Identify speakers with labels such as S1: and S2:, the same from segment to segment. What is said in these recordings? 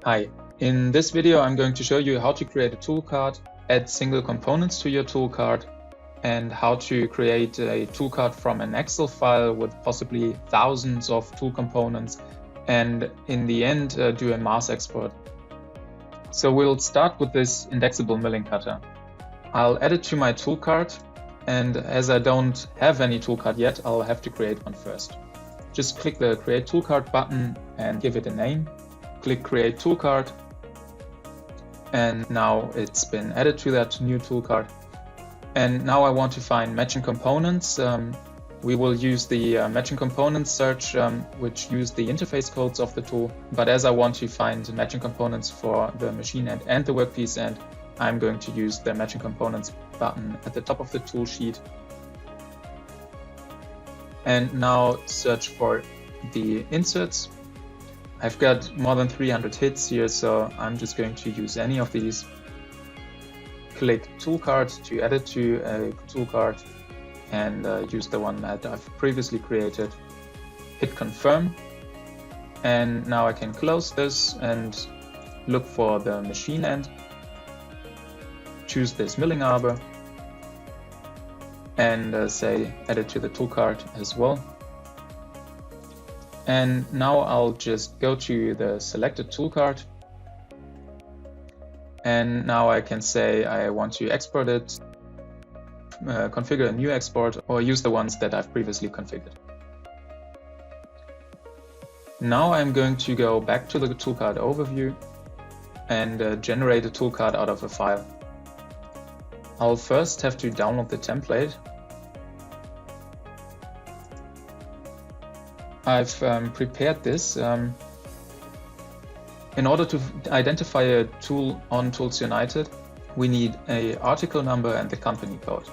S1: Hi, in this video I'm going to show you how to create a tool card, add single components to your tool card, and how to create a tool card from an Excel file with possibly thousands of tool components, and in the end do a mass export. So we'll start with this indexable milling cutter. I'll add it to my tool card, and as I don't have any tool card yet, I'll have to create one first. Just click the Create Tool Card button and give it a name. Click Create Tool Card, and now it's been added to that new tool card. And now I want to find matching components. We will use the matching components search, which use the interface codes of the tool. But as I want to find matching components for the machine end and the workpiece end, I'm going to use the matching components button at the top of the tool sheet. And now search for the inserts. I've got more than 300 hits here, so I'm just going to use any of these. Click Tool Card to add it to a tool card and use the one that I've previously created. Hit Confirm, and now I can close this and look for the machine end. Choose this milling arbor and say add it to the tool card as well. And now I'll just go to the selected tool card, and now I can say I want to export it, configure a new export, or use the ones that I've previously configured. Now I'm going to go back to the tool card overview and generate a tool card out of a file. I'll first have to download the template. I've prepared this. In order to identify a tool on ToolsUnited, we need an article number and the company code.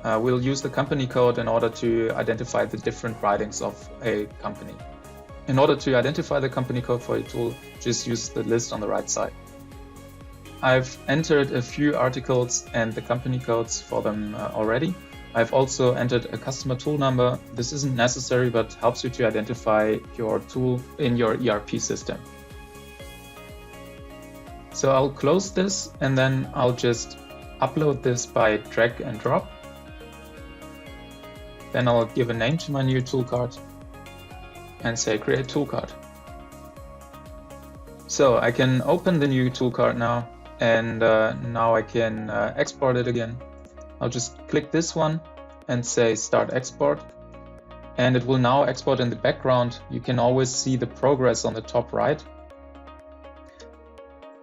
S1: We'll use the company code in order to identify the different writings of a company. In order to identify the company code for a tool, just use the list on the right side. I've entered a few articles and the company codes for them already. I've also entered a customer tool number. This isn't necessary, but helps you to identify your tool in your ERP system. So I'll close this, and then I'll just upload this by drag and drop. Then I'll give a name to my new tool card and say Create Tool Card. So I can open the new tool card now, and now I can export it again. I'll just click this one and say Start Export, and it will now export in the background. You can always see the progress on the top right,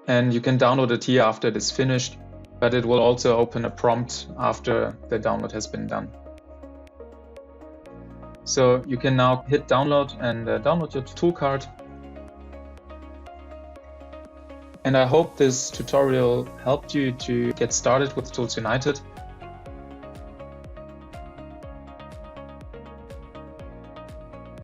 S1: and you can download it here after it is finished, but it will also open a prompt after the download has been done. So you can now hit download and download your tool card. And I hope this tutorial helped you to get started with ToolsUnited.